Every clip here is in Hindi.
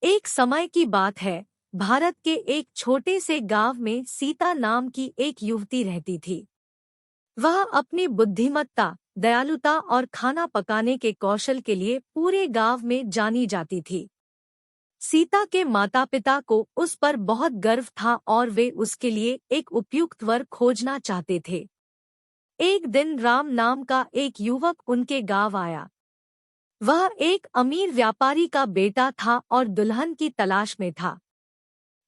एक समय की बात है। भारत के एक छोटे से गांव में सीता नाम की एक युवती रहती थी। वह अपनी बुद्धिमत्ता, दयालुता और खाना पकाने के कौशल के लिए पूरे गांव में जानी जाती थी। सीता के माता-पिता को उस पर बहुत गर्व था और वे उसके लिए एक उपयुक्त वर खोजना चाहते थे। एक दिन राम नाम का एक युवक उनके गांव आया। वह एक अमीर व्यापारी का बेटा था और दुल्हन की तलाश में था।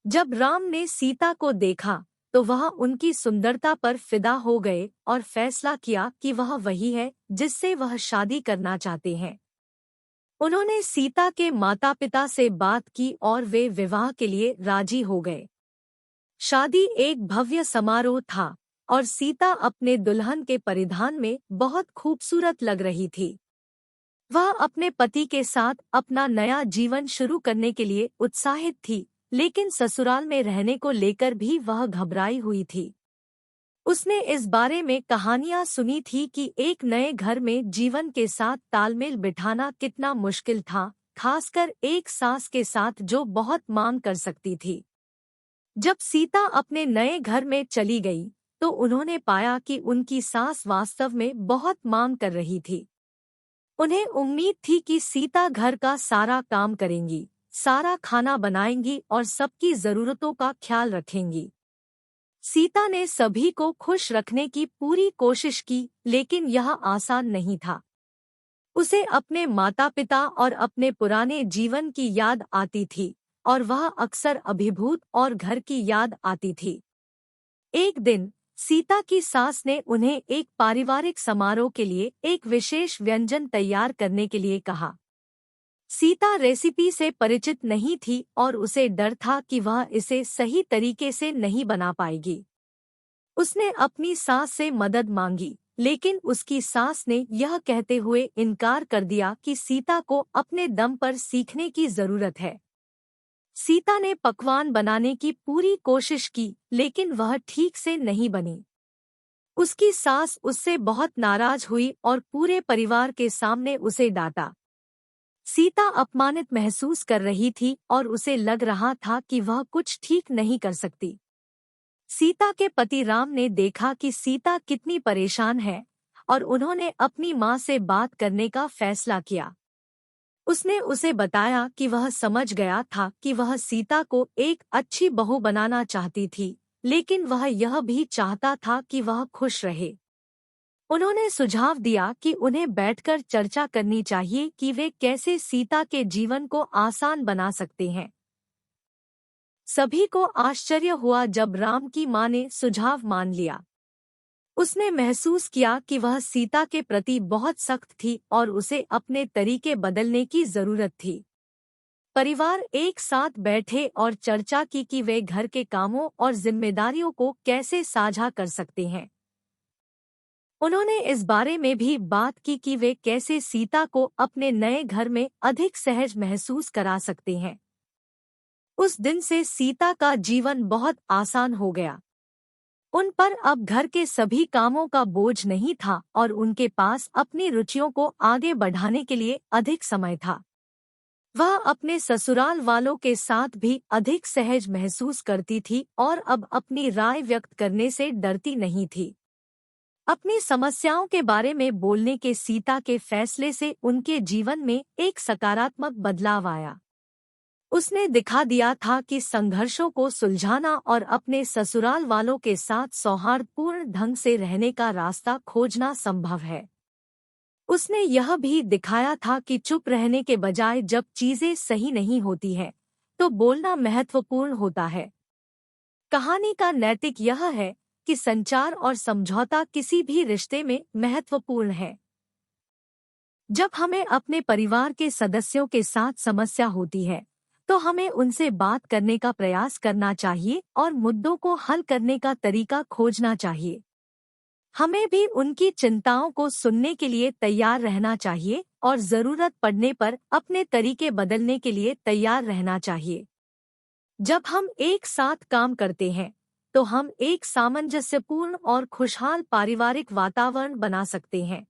जब राम ने सीता को देखा तो वह उनकी सुंदरता पर फिदा हो गए और फैसला किया कि वह वही है जिससे वह शादी करना चाहते हैं। उन्होंने सीता के माता-पिता से बात की और वे विवाह के लिए राजी हो गए। शादी एक भव्य समारोह था और सीता अपने दुल्हन के परिधान में बहुत खूबसूरत लग रही थी। वह अपने पति के साथ अपना नया जीवन शुरू करने के लिए उत्साहित थी, लेकिन ससुराल में रहने को लेकर भी वह घबराई हुई थी। उसने इस बारे में कहानियां सुनी थी कि एक नए घर में जीवन के साथ तालमेल बिठाना कितना मुश्किल था, खासकर एक सास के साथ जो बहुत मांग कर सकती थी। जब सीता अपने नए घर में चली गई, तो उन्होंने पाया कि उनकी सास वास्तव में बहुत मांग कर रही थी। उन्हें उम्मीद थी कि सीता घर का सारा काम करेंगी, सारा खाना बनाएंगी और सबकी जरूरतों का ख्याल रखेंगी। सीता ने सभी को खुश रखने की पूरी कोशिश की, लेकिन यह आसान नहीं था। उसे अपने माता-पिता और अपने पुराने जीवन की याद आती थी और वह अक्सर अभिभूत और घर की याद आती थी। एक दिन सीता की सास ने उन्हें एक पारिवारिक समारोह के लिए एक विशेष व्यंजन तैयार करने के लिए कहा। सीता रेसिपी से परिचित नहीं थी और उसे डर था कि वह इसे सही तरीके से नहीं बना पाएगी। उसने अपनी सास से मदद मांगी, लेकिन उसकी सास ने यह कहते हुए इनकार कर दिया कि सीता को अपने दम पर सीखने की जरूरत है। सीता ने पकवान बनाने की पूरी कोशिश की, लेकिन वह ठीक से नहीं बनी। उसकी सास उससे बहुत नाराज हुई और पूरे परिवार के सामने उसे डांटा। सीता अपमानित महसूस कर रही थी और उसे लग रहा था कि वह कुछ ठीक नहीं कर सकती। सीता के पति राम ने देखा कि सीता कितनी परेशान है और उन्होंने अपनी मां से बात करने का फैसला किया। उसने उसे बताया कि वह समझ गया था कि वह सीता को एक अच्छी बहू बनाना चाहती थी, लेकिन वह यह भी चाहता था कि वह खुश रहे। उन्होंने सुझाव दिया कि उन्हें बैठकर चर्चा करनी चाहिए कि वे कैसे सीता के जीवन को आसान बना सकते हैं। सभी को आश्चर्य हुआ जब राम की मां ने सुझाव मान लिया। उसने महसूस किया कि वह सीता के प्रति बहुत सख्त थी और उसे अपने तरीके बदलने की जरूरत थी। परिवार एक साथ बैठे और चर्चा की कि वे घर के कामों और जिम्मेदारियों को कैसे साझा कर सकते हैं। उन्होंने इस बारे में भी बात की कि वे कैसे सीता को अपने नए घर में अधिक सहज महसूस करा सकते हैं। उस दिन से सीता का जीवन बहुत आसान हो गया। उन पर अब घर के सभी कामों का बोझ नहीं था और उनके पास अपनी रुचियों को आगे बढ़ाने के लिए अधिक समय था। वह अपने ससुराल वालों के साथ भी अधिक सहज महसूस करती थी और अब अपनी राय व्यक्त करने से डरती नहीं थी। अपनी समस्याओं के बारे में बोलने के सीता के फैसले से उनके जीवन में एक सकारात्मक बदलाव आया। उसने दिखा दिया था कि संघर्षों को सुलझाना और अपने ससुराल वालों के साथ सौहार्दपूर्ण ढंग से रहने का रास्ता खोजना संभव है। उसने यह भी दिखाया था कि चुप रहने के बजाय जब चीजें सही नहीं होती हैं, तो बोलना महत्वपूर्ण होता है। कहानी का नैतिक यह है कि संचार और समझौता किसी भी रिश्ते में महत्वपूर्ण है। जब हमें अपने परिवार के सदस्यों के साथ समस्या होती है, तो हमें उनसे बात करने का प्रयास करना चाहिए और मुद्दों को हल करने का तरीका खोजना चाहिए। हमें भी उनकी चिंताओं को सुनने के लिए तैयार रहना चाहिए और जरूरत पड़ने पर अपने तरीके बदलने के लिए तैयार रहना चाहिए। जब हम एक साथ काम करते हैं, तो हम एक सामंजस्यपूर्ण और खुशहाल पारिवारिक वातावरण बना सकते हैं।